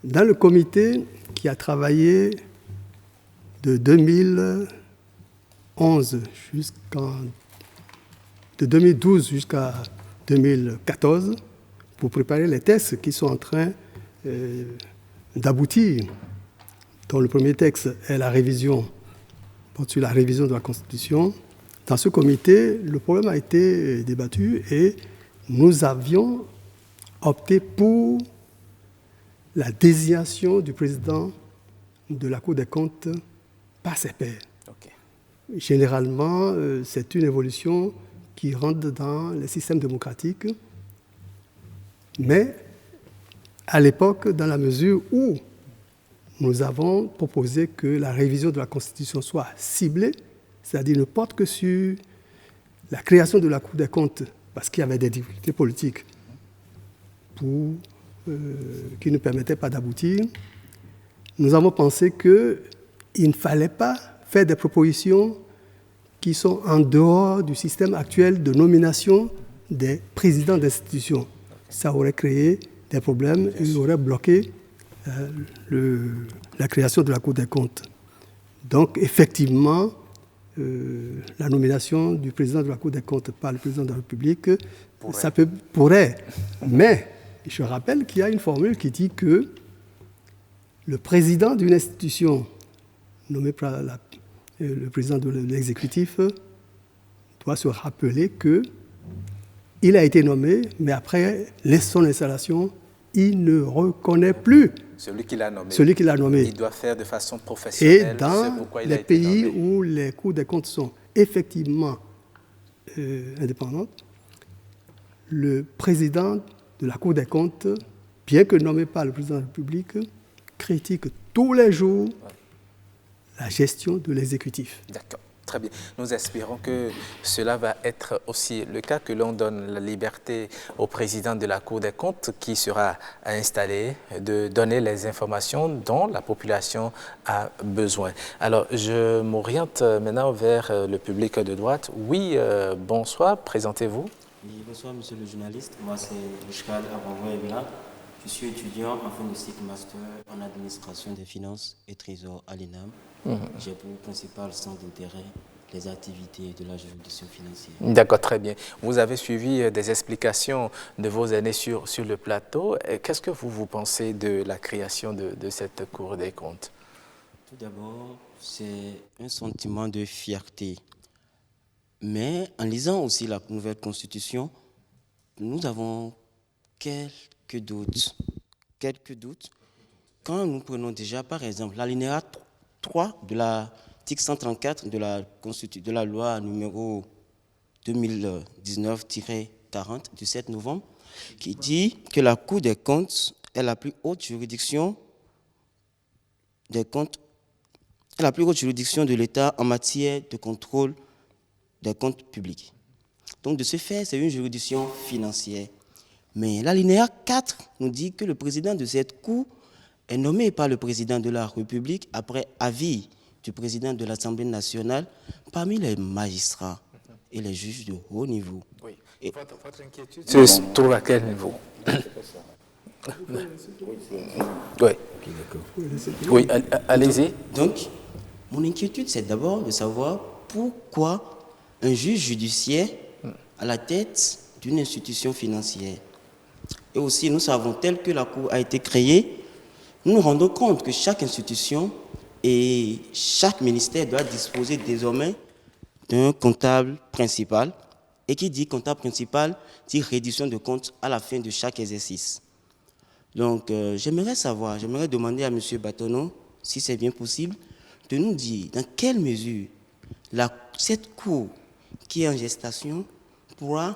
Speaker 3: Dans le comité qui a travaillé de 2011 de 2012 jusqu'à 2014 pour préparer les textes qui sont en train d'aboutir. Dont le premier texte est porte sur la révision de la Constitution. Dans ce comité, le problème a été débattu et nous avions opté pour la désignation du président de la Cour des comptes par ses pairs.
Speaker 1: Okay.
Speaker 3: Généralement, c'est une évolution qui rentre dans les systèmes démocratiques, mais à l'époque, dans la mesure où nous avons proposé que la révision de la Constitution soit ciblée, c'est-à-dire ne porte que sur la création de la Cour des comptes, parce qu'il y avait des difficultés politiques qui ne permettaient pas d'aboutir. Nous avons pensé qu'il ne fallait pas faire des propositions qui sont en dehors du système actuel de nomination des présidents d'institutions. Ça aurait créé des problèmes et aurait bloqué la création de la Cour des comptes. Donc, effectivement, la nomination du président de la Cour des comptes par le président de la République, ça pourrait. Mais je rappelle qu'il y a une formule qui dit que le président d'une institution nommé par le président de l'exécutif doit se rappeler qu'il a été nommé, mais après son installation, il ne reconnaît plus
Speaker 1: celui qui l'a
Speaker 3: nommé.
Speaker 1: Il doit faire de façon professionnelle.
Speaker 3: Et dans les pays où les cours des comptes sont effectivement indépendantes, le président de la Cour des comptes, bien que nommé par le président de la République, critique tous les jours la gestion de l'exécutif.
Speaker 1: D'accord. Très bien. Nous espérons que cela va être aussi le cas, que l'on donne la liberté au président de la Cour des comptes qui sera installé de donner les informations dont la population a besoin. Alors, je m'oriente maintenant vers le public de droite. Oui, bonsoir, présentez-vous.
Speaker 8: Oui, bonsoir, monsieur le journaliste. Moi, c'est Mishkal Arango-Emla. Je suis étudiant en fin de cycle master en administration des finances et trésor à l'ENAM. J'ai pour principal centre d'intérêt les activités de la juridiction financière.
Speaker 1: D'accord, très bien. Vous avez suivi des explications de vos aînés sur le plateau. Qu'est-ce que vous pensez de la création de cette Cour des comptes?
Speaker 8: Tout d'abord, c'est un sentiment de fierté. Mais en lisant aussi la nouvelle Constitution, nous avons quelques doutes. Quand nous prenons déjà, par exemple, l'alinéa 3 de l'article 134 de la loi numéro 2019-40 du 7 novembre, qui dit que la Cour des comptes est la plus haute juridiction des comptes, est la plus haute juridiction de l'État en matière de contrôle des comptes publics. Donc, de ce fait, c'est une juridiction financière. Mais l'alinéa 4 nous dit que le président de cette Cour est nommé par le président de la République après avis du président de l'Assemblée nationale parmi les magistrats et les juges de haut niveau.
Speaker 1: Oui. Et votre inquiétude se trouve à quel niveau? Oui. Oui, allez-y.
Speaker 8: Donc, mon inquiétude, c'est d'abord de savoir pourquoi un juge judiciaire à la tête d'une institution financière. Et aussi, nous savons, tel que la Cour a été créée, nous nous rendons compte que chaque institution et chaque ministère doit disposer désormais d'un comptable principal. Et qui dit comptable principal dit reddition de comptes à la fin de chaque exercice. Donc, j'aimerais demander à M. Batono, si c'est bien possible, de nous dire dans quelle mesure cette Cour qui est en gestation pourra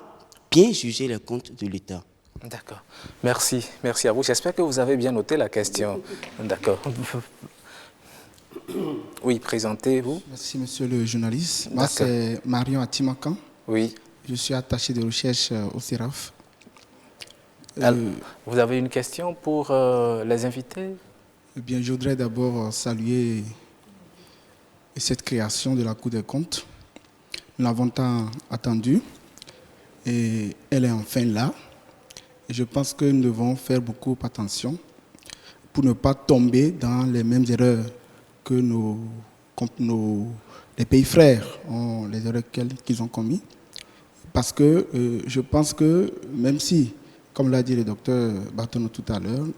Speaker 8: bien juger les comptes de l'État.
Speaker 1: D'accord. Merci à vous. J'espère que vous avez bien noté la question. D'accord. Oui, présentez-vous.
Speaker 9: Merci, monsieur le journaliste. Moi, c'est Marion Atimakan.
Speaker 1: Oui.
Speaker 9: Je suis attaché de recherche au CERAF.
Speaker 1: Vous avez une question pour les invités?
Speaker 9: Eh bien, je voudrais d'abord saluer cette création de la Cour des comptes. Nous l'avons tant attendue et elle est enfin là. Et je pense que nous devons faire beaucoup attention pour ne pas tomber dans les mêmes erreurs que les pays frères ont, les erreurs qu'ils ont commises. Parce que je pense que même si, comme l'a dit le docteur Batono tout à l'heure,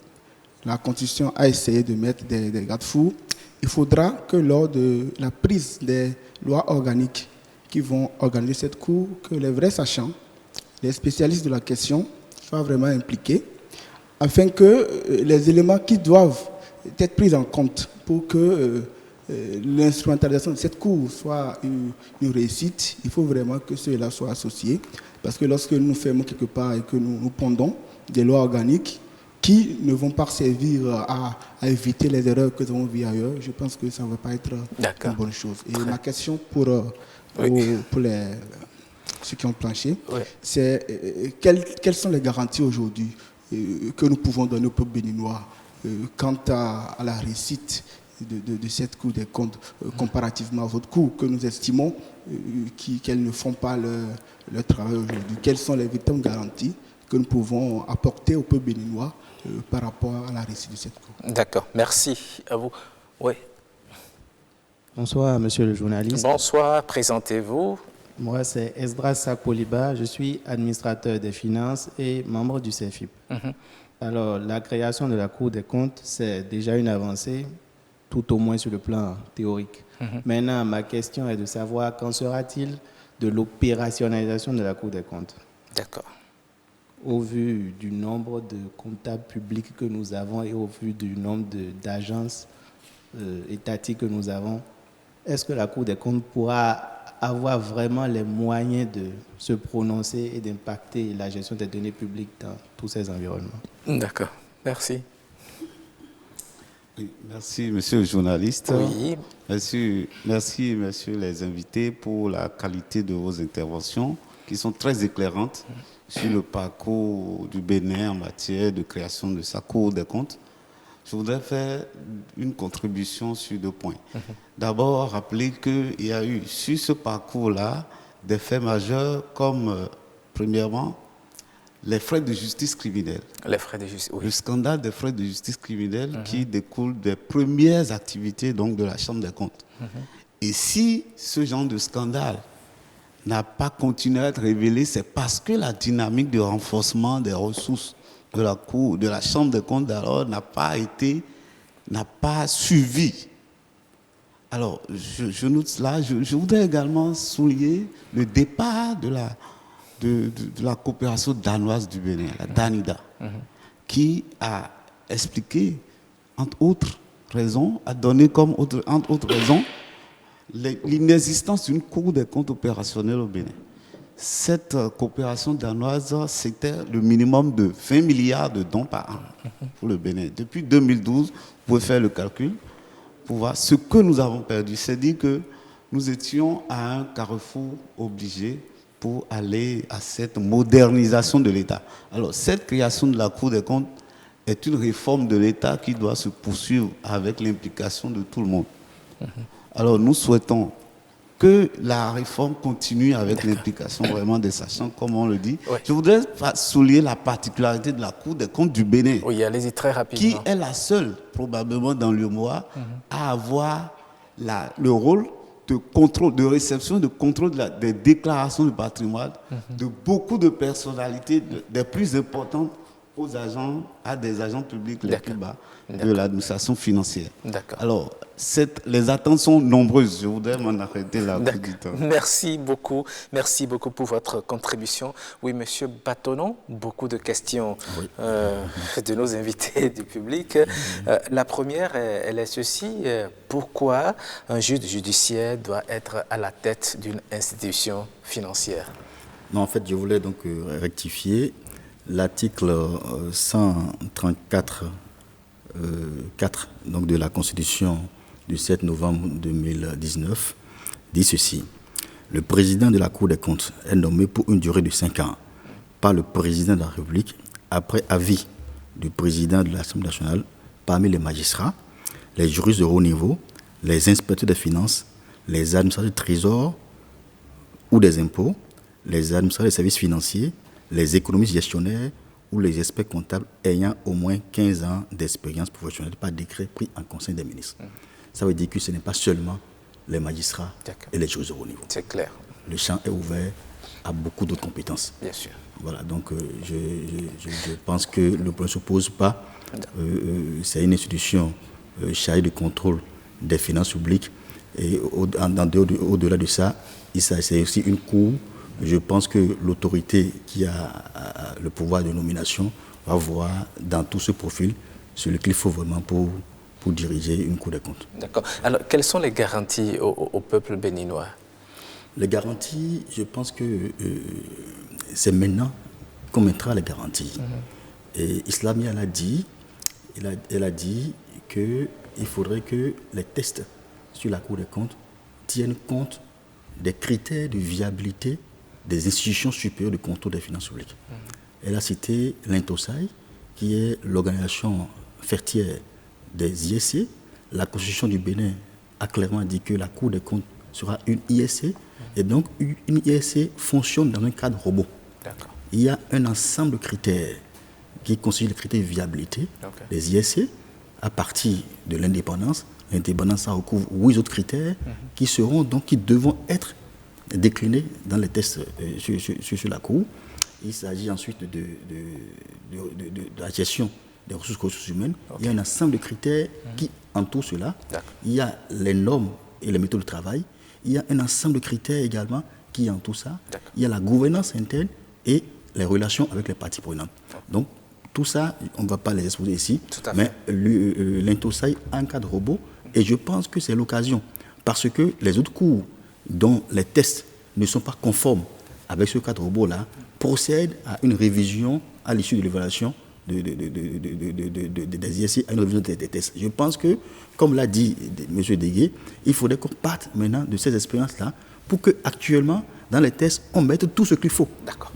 Speaker 9: la Constitution a essayé de mettre des garde-fous, il faudra que lors de la prise des lois organiques qui vont organiser cette cour, que les vrais sachants, les spécialistes de la question soient vraiment impliqués, afin que les éléments qui doivent être pris en compte pour que l'instrumentalisation de cette cour soit une réussite, il faut vraiment que ceux-là soient associés. Parce que lorsque nous fermons quelque part et que nous pondons des lois organiques qui ne vont pas servir à éviter les erreurs que nous avons vues ailleurs, je pense que ça ne va pas être une bonne chose. Et ma question pour ceux qui ont planché, c'est quelles sont les garanties aujourd'hui que nous pouvons donner au peuple béninois quant à la réussite de cette Cour des comptes comparativement aux autres cours que nous estimons qu'elles ne font pas leur travail aujourd'hui. Quelles sont les véritables garanties que nous pouvons apporter au peuple béninois par rapport à la réussite de cette Cour?
Speaker 1: D'accord, merci à vous. Oui.
Speaker 7: Bonsoir, monsieur le journaliste.
Speaker 1: Bonsoir, présentez-vous.
Speaker 7: Moi, c'est Esdras Sakoliba, je suis administrateur des finances et membre du CFIP. Alors, la création de la Cour des comptes, c'est déjà une avancée, tout au moins sur le plan théorique. Maintenant, ma question est de savoir qu'en sera-t-il de l'opérationnalisation de la Cour des comptes?
Speaker 1: D'accord.
Speaker 7: Au vu du nombre de comptables publics que nous avons et au vu du nombre d'agences étatiques que nous avons, est-ce que la Cour des comptes pourra avoir vraiment les moyens de se prononcer et d'impacter la gestion des données publiques dans tous ces environnements?
Speaker 1: D'accord, merci.
Speaker 10: Oui, merci, monsieur le journaliste.
Speaker 1: Oui.
Speaker 10: Merci, messieurs les invités, pour la qualité de vos interventions qui sont très éclairantes sur le parcours du Bénin en matière de création de sa Cour des comptes. Je voudrais faire une contribution sur 2 points. D'abord, rappeler qu'il y a eu sur ce parcours-là des faits majeurs comme, premièrement, les frais de justice criminelle.
Speaker 1: Les frais de justice, oui.
Speaker 10: Le scandale des frais de justice criminelle qui découle des premières activités donc, de la Chambre des comptes. Et si ce genre de scandale n'a pas continué à être révélé, c'est parce que la dynamique de renforcement des ressources de la Cour, de la Chambre des comptes alors n'a pas suivi. Alors, je note cela. Je voudrais également souligner le départ de la coopération danoise du Bénin, la DANIDA, qui a expliqué, entre autres raisons, a donné comme entre autres raisons l'inexistence d'une Cour des comptes opérationnelle au Bénin. Cette coopération danoise, c'était le minimum de 20 milliards de dons par an pour le Bénin. Depuis 2012, vous pouvez faire le calcul pour voir ce que nous avons perdu. C'est dire que nous étions à un carrefour obligé pour aller à cette modernisation de l'État. Alors, cette création de la Cour des comptes est une réforme de l'État qui doit se poursuivre avec l'implication de tout le monde. Alors, nous souhaitons que la réforme continue avec l'implication vraiment des sachants, comme on le dit. Oui. Je voudrais souligner la particularité de la Cour des comptes du Bénin.
Speaker 1: Oui, allez-y très rapidement.
Speaker 10: Qui est la seule, probablement dans l'UEMOA, à avoir le rôle de contrôle, de réception, de contrôle des déclarations de patrimoine de beaucoup de personnalités, des plus importantes à des agents publics les plus bas de l'administration financière. Alors, les attentes sont nombreuses. Je voudrais m'en arrêter là.
Speaker 1: Merci beaucoup pour votre contribution. Oui, monsieur Batonon, beaucoup de questions de nos invités du public. La première, elle est ceci. Pourquoi un juge judiciaire doit être à la tête d'une institution financière?
Speaker 2: Non, en fait, je voulais donc rectifier. L'article 134 4 donc de la Constitution du 7 novembre 2019 dit ceci. Le président de la Cour des comptes est nommé pour une durée de 5 ans par le président de la République après avis du président de l'Assemblée nationale parmi les magistrats, les juristes de haut niveau, les inspecteurs des finances, les administrateurs du trésor ou des impôts, les administrateurs des services financiers, les économistes gestionnaires ou les experts comptables ayant au moins 15 ans d'expérience professionnelle par décret pris en Conseil des ministres. Ça veut dire que ce n'est pas seulement les magistrats et les juges de haut niveau.
Speaker 1: C'est clair.
Speaker 2: Le champ est ouvert à beaucoup d'autres compétences.
Speaker 1: Bien sûr.
Speaker 2: Voilà, donc je pense que le problème ne se pose pas. C'est une institution chargée de contrôle des finances publiques. Et au-delà de ça, c'est aussi une cour. Je pense que l'autorité qui a le pouvoir de nomination va voir dans tout ce profil celui qu'il faut vraiment pour diriger une cour des comptes.
Speaker 1: D'accord. Alors, quelles sont les garanties au peuple béninois?
Speaker 2: Les garanties, je pense que c'est maintenant qu'on mettra les garanties. Et Islamia l'a dit, elle a dit qu'il faudrait que les tests sur la Cour des comptes tiennent compte des critères de viabilité des institutions supérieures de contrôle des finances publiques. Elle a cité l'Intosai, qui est l'organisation fertière des ISC. La Constitution du Bénin a clairement dit que la Cour des comptes sera une ISC, et donc une ISC fonctionne dans un cadre robot. Il y a un ensemble de critères qui constituent les critères de viabilité des ISC à partir de l'indépendance. L'indépendance, ça recouvre 8 autres critères qui devront être déclinés dans les tests sur la Cour. Il s'agit ensuite de la gestion des ressources humaines. Il y a un ensemble de critères qui entourent cela. Il y a les normes et les méthodes de travail. Il y a un ensemble de critères également qui entourent ça. Il y a la gouvernance interne et les relations avec les parties prenantes. Donc, tout ça, on ne va pas les exposer ici, mais l'Intosai a un cadre robot, et je pense que c'est l'occasion, parce que les autres cours dont les tests ne sont pas conformes avec ce cadre robot-là, procèdent à une révision à l'issue de l'évaluation des ISC, à une révision des tests. Je pense que, comme l'a dit M. Degué, il faudrait qu'on parte maintenant de ces expériences-là pour qu'actuellement, dans les tests, on mette tout ce qu'il faut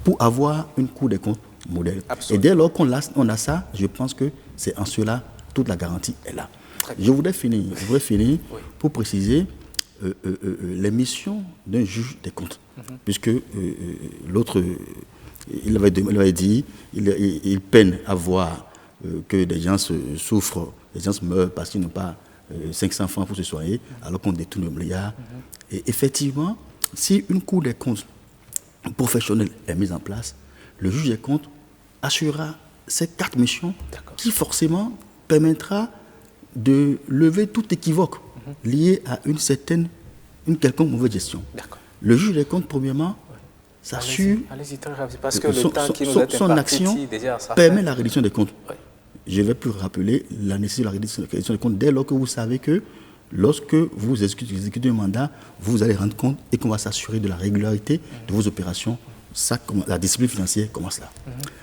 Speaker 2: pour avoir une Cour des comptes modèle. Absolument. Et dès lors qu'on a ça, je pense que c'est en cela toute la garantie est là. Je voudrais finir pour préciser les missions d'un juge des comptes, puisque l'autre, il avait dit, il peine à voir que des gens souffrent, des gens meurent parce qu'ils n'ont pas 500 francs pour se soigner, alors qu'on détourne 1 milliard. Et effectivement, si une Cour des comptes professionnelle est mise en place, le juge des comptes assurera ces 4 missions qui forcément permettra de lever tout équivoque lié à une quelconque mauvaise gestion. Le juge des comptes, premièrement, s'assure son action permet la reddition des comptes. Je vais plus rappeler la nécessité de la reddition des comptes dès lors que vous savez que lorsque vous exécutez un mandat, vous allez rendre compte et qu'on va s'assurer de la régularité de vos opérations. Ça, la discipline financière commence là.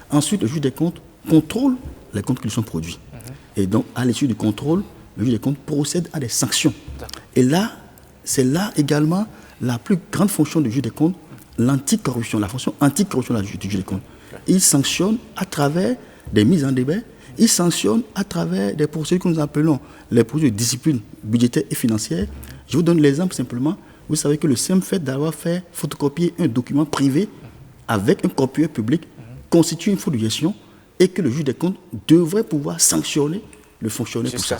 Speaker 2: Ensuite, le juge des comptes contrôle les comptes qui sont produits. Et donc, à l'issue du contrôle, le juge des comptes procède à des sanctions. Et là, c'est là également la plus grande fonction du juge des comptes, l'anticorruption, la fonction anticorruption du juge des comptes. Il sanctionne à travers des mises en débat, il sanctionne à travers des procédures que nous appelons les procédures de discipline budgétaire et financière. Je vous donne l'exemple simplement. Vous savez que le simple fait d'avoir fait photocopier un document privé avec un copieur public constitue une faute de gestion et que le juge des comptes devrait pouvoir sanctionner le fonctionnaire pour ça.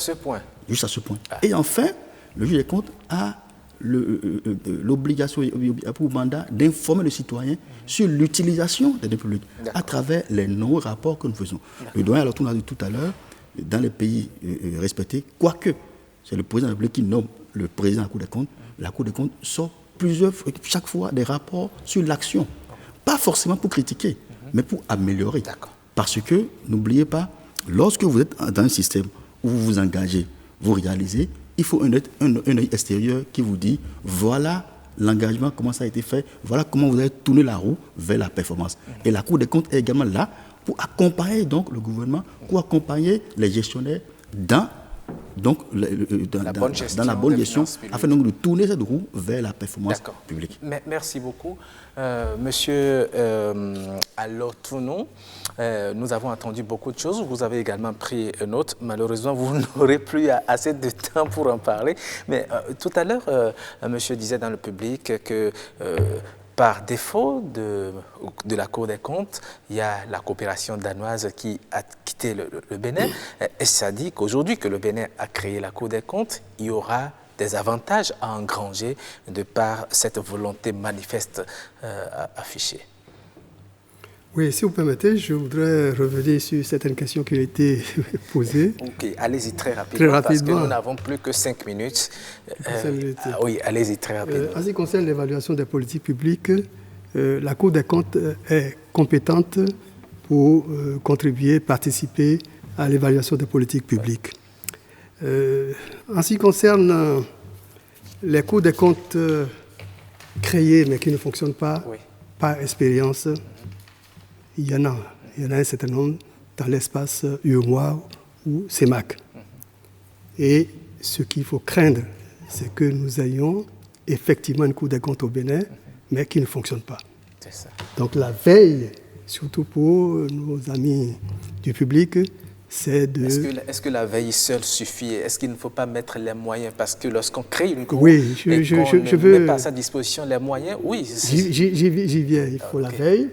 Speaker 2: Jusqu'à ce point. Et enfin, le juge des comptes a l'obligation pour mandat d'informer le citoyen sur l'utilisation des deniers publics à travers les nombreux rapports que nous faisons. Le doyen, alors, on l'a dit tout à l'heure, dans les pays respectés, quoique c'est le président de la République qui nomme le président de la Cour des comptes sort chaque fois des rapports sur l'action. Pas forcément pour critiquer, mais pour améliorer. Parce que, n'oubliez pas, lorsque vous êtes dans un système où vous vous engagez, vous réalisez, il faut un œil extérieur qui vous dit, voilà l'engagement, comment ça a été fait, voilà comment vous avez tourné la roue vers la performance. Et la Cour des comptes est également là pour accompagner donc le gouvernement, pour accompagner les gestionnaires dans la bonne gestion, afin donc de tourner cette roue vers la performance publique.
Speaker 1: Merci beaucoup. Monsieur Alotounou, nous avons entendu beaucoup de choses. Vous avez également pris note. Malheureusement, vous n'aurez plus assez de temps pour en parler. Mais tout à l'heure, monsieur disait dans le public que par défaut de la Cour des comptes, il y a la coopération danoise qui a quitté le Bénin. Et ça dit qu'aujourd'hui que le Bénin a créé la Cour des comptes, il y aura des avantages à engranger de par cette volonté manifeste affichée.
Speaker 3: Oui, si vous permettez, je voudrais revenir sur certaines questions qui ont été posées.
Speaker 1: Ok, allez-y très rapidement, parce que nous n'avons plus que 5 minutes.
Speaker 3: 5 minutes.
Speaker 1: Oui, allez-y très rapidement.
Speaker 3: En ce qui concerne l'évaluation des politiques publiques, la Cour des comptes est compétente pour contribuer, participer à l'évaluation des politiques publiques. En ce qui concerne les cours des comptes créés mais qui ne fonctionnent pas par expérience, il y en a un certain nombre dans l'espace UEMOA ou CEMAC. Et ce qu'il faut craindre, c'est que nous ayons effectivement une Cour des comptes au Bénin, mais qui ne fonctionne pas.
Speaker 1: C'est ça.
Speaker 3: Donc la veille, surtout pour nos amis du public, c'est de...
Speaker 1: Est-ce que la veille seule suffit? Est-ce qu'il ne faut pas mettre les moyens? Parce que lorsqu'on crée une cour
Speaker 3: oui,
Speaker 1: je veux... met pas à sa disposition les moyens, oui.
Speaker 3: J'y viens. Il faut la veille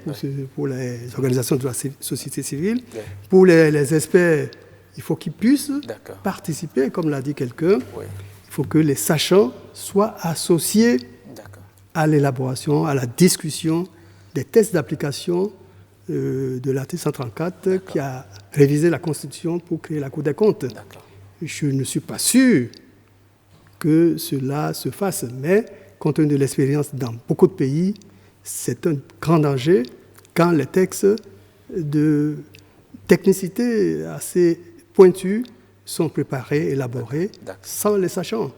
Speaker 3: pour les organisations de la société civile. Pour les experts, il faut qu'ils puissent participer, comme l'a dit quelqu'un. Il faut que les sachants soient associés à l'élaboration, à la discussion des tests d'application de l'article 134 qui a révisé la Constitution pour créer la Cour des comptes. Je ne suis pas sûr que cela se fasse, mais compte tenu de l'expérience dans beaucoup de pays, c'est un grand danger quand les textes de technicité assez pointus sont préparés, élaborés, sans les sachants.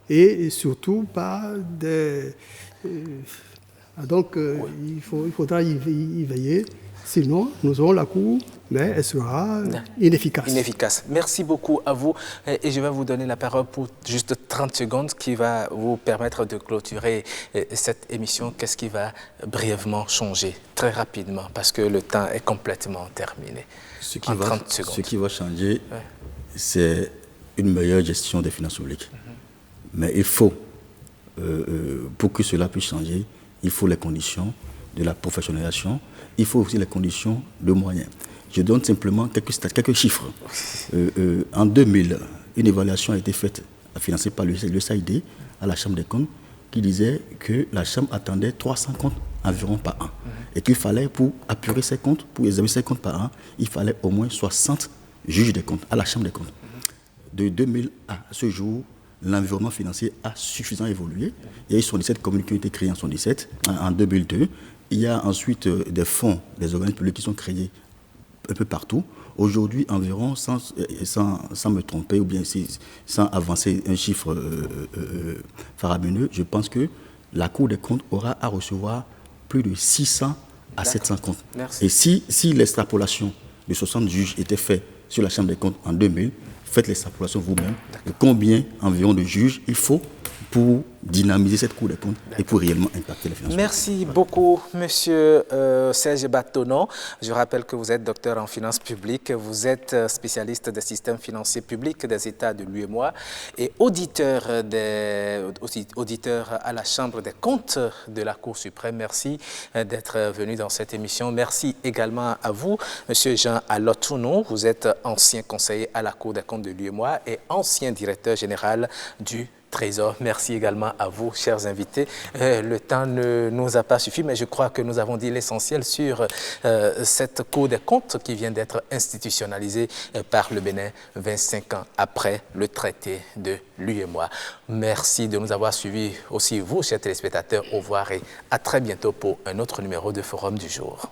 Speaker 3: Et surtout par des... donc, il faudra y veiller. Sinon, nous aurons la Cour, mais elle sera inefficace.
Speaker 1: Inefficace. Merci beaucoup à vous. Et je vais vous donner la parole pour juste 30 secondes qui va vous permettre de clôturer cette émission. Qu'est-ce qui va brièvement changer, très rapidement, parce que le temps est complètement terminé.
Speaker 2: Ce qui va changer, c'est une meilleure gestion des finances publiques. Mais il faut, pour que cela puisse changer, il faut les conditions de la professionnalisation. Il faut aussi les conditions de moyens. Je donne simplement quelques chiffres. En 2000, une évaluation a été faite, financée par le SAID à la Chambre des comptes, qui disait que la Chambre attendait 300 comptes environ par an. Et qu'il fallait, pour apurer ces comptes, pour examiner ces comptes par an, il fallait au moins 60 juges des comptes à la Chambre des comptes. De 2000 à ce jour, l'environnement financier a suffisamment évolué. Il y a eu 77 communes qui ont été créées en 2002. Il y a ensuite des fonds, des organismes publics qui sont créés un peu partout. Aujourd'hui, environ, sans me tromper ou bien sans avancer un chiffre faramineux, je pense que la Cour des comptes aura à recevoir plus de 600 à 700 comptes.
Speaker 1: Merci.
Speaker 2: Et si l'extrapolation de 60 juges était faite sur la Chambre des comptes en 2000, faites l'extrapolation vous-même de combien environ de juges il faut pour dynamiser cette Cour des comptes et pour réellement impacter les finances.
Speaker 1: Merci beaucoup, Monsieur Serge Batonon. Je rappelle que vous êtes docteur en finances publiques, vous êtes spécialiste des systèmes financiers publics des États de l'UEMOA et auditeur à la Chambre des comptes de la Cour suprême. Merci d'être venu dans cette émission. Merci également à vous, Monsieur Jean Alotounou. Vous êtes ancien conseiller à la Cour des comptes de l'UEMOA et ancien directeur général du Trésor. Merci également à vous, chers invités. Le temps ne nous a pas suffi, mais je crois que nous avons dit l'essentiel sur cette Cour des comptes qui vient d'être institutionnalisée par le Bénin 25 ans après le traité de l'UEMOA. Merci de nous avoir suivis aussi, vous, chers téléspectateurs. Au revoir et à très bientôt pour un autre numéro de Forum du jour.